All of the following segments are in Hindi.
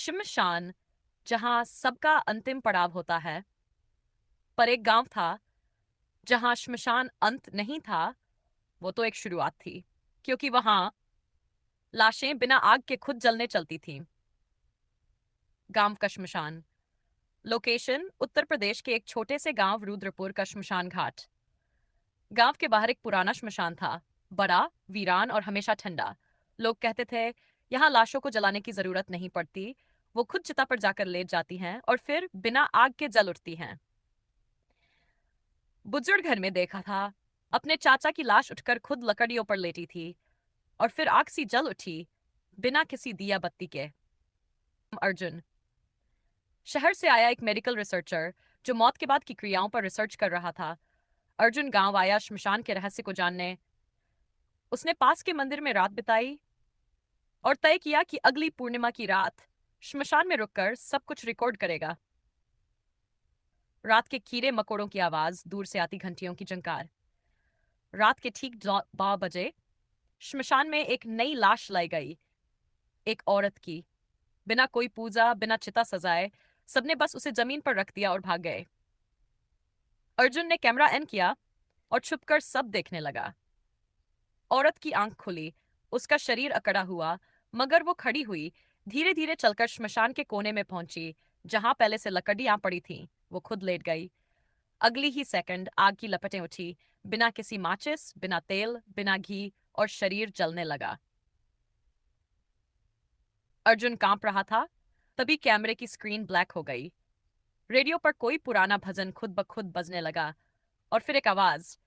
शमशान, जहां सबका अंतिम पड़ाव होता है। पर एक गांव था जहां शमशान अंत नहीं था, वो तो एक शुरुआत थी, क्योंकि वहां लाशें बिना आग के खुद जलने चलती थीं। गांव का शमशान। लोकेशन उत्तर प्रदेश के एक छोटे से गांव रुद्रपुर का शमशान घाट। गांव के बाहर एक पुराना शमशान था, बड़ा, वीरान और हमेशा ठंडा। लोग कहते थे यहाँ लाशों को जलाने की जरूरत नहीं पड़ती, वो खुद चिता पर जाकर लेट जाती हैं और फिर बिना आग के जल उठती हैं। बुजुर्ग घर में देखा था, अपने चाचा की लाश उठकर खुद लकड़ियों पर लेटी थी और फिर आग सी जल उठी, बिना किसी दिया बत्ती के। अर्जुन, शहर से आया एक मेडिकल रिसर्चर जो मौत के बाद की क्रियाओं पर रिसर्च कर रहा था। अर्जुन गांव आया श्मशान के रहस्य को जानने। उसने पास के मंदिर में रात बिताई और तय किया कि अगली पूर्णिमा की रात श्मशान में रुककर सब कुछ रिकॉर्ड करेगा। रात के कीड़े मकोड़ों की आवाज, दूर से आती घंटियों की झंकार। रात के ठीक 12 बजे श्मशान में एक नई लाश लाई गई, एक औरत की। बिना कोई पूजा, बिना चिता सजाए, सबने बस उसे जमीन पर रख दिया और भाग गए। अर्जुन ने कैमरा ऑन किया और छुपकर सब देखने लगा। औरत की आंख खुली, उसका शरीर अकड़ा हुआ, मगर वो खड़ी हुई, धीरे धीरे चलकर श्मशान के कोने में पहुंची, जहां पहले से लकड़ियां पड़ी थीं। वो खुद लेट गई। अगली ही सेकंड आग की लपटें उठी, बिना किसी माचिस, बिना तेल, बिना घी, और शरीर जलने लगा। अर्जुन कांप रहा था। तभी कैमरे की स्क्रीन ब्लैक हो गई। रेडियो पर कोई पुराना भजन खुद ब खुद बजने लगा और फिर एक आवाज,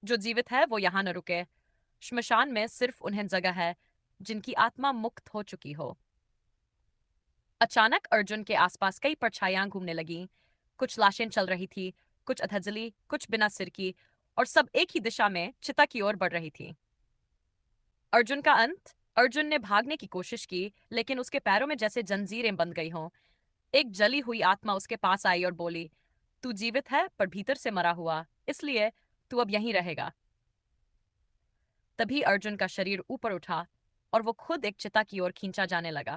जो जीवित है वो यहां न रुके। श्मशान में सिर्फ उन्हें जगह है जिनकी आत्मा मुक्त हो चुकी हो। अचानक अर्जुन के आसपास कई परछाइयां घूमने लगीं। कुछ लाशें चल रही थी, कुछ अधजली, कुछ बिना सिर की, और सब एक ही दिशा में चिता की ओर बढ़ रही थी। अर्जुन का अंत। अर्जुन ने भागने की कोशिश की, लेकिन उसके पैरों में जैसे जंजीरें बंध गई हों। एक जली हुई आत्मा उसके पास आई और बोली, तू जीवित है पर भीतर से मरा हुआ, इसलिए तू अब यहीं रहेगा। तभी अर्जुन का शरीर ऊपर उठा और वो खुद एक चिता की ओर खींचा जाने लगा।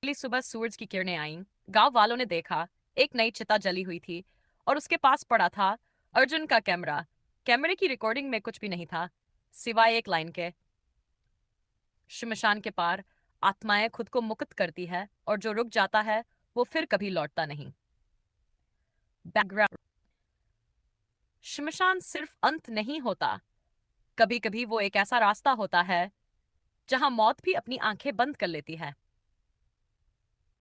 अगली सुबह सूरज की किरणें आईं। गांव वालों ने देखा, एक नई चिता जली हुई थी और उसके पास पड़ा था अर्जुन का कैमरा। कैमरे की रिकॉर्डिंग में कुछ भी नहीं था, सिवाय एक लाइन के, श्मशान के पार आत्माएं खुद को मुक्त करती है और जो रुक जाता है वो फिर कभी लौटता नहीं। बैकग्राउंड। श्मशान सिर्फ अंत नहीं होता, कभी कभी वो एक ऐसा रास्ता होता है जहां मौत भी अपनी आंखें बंद कर लेती है।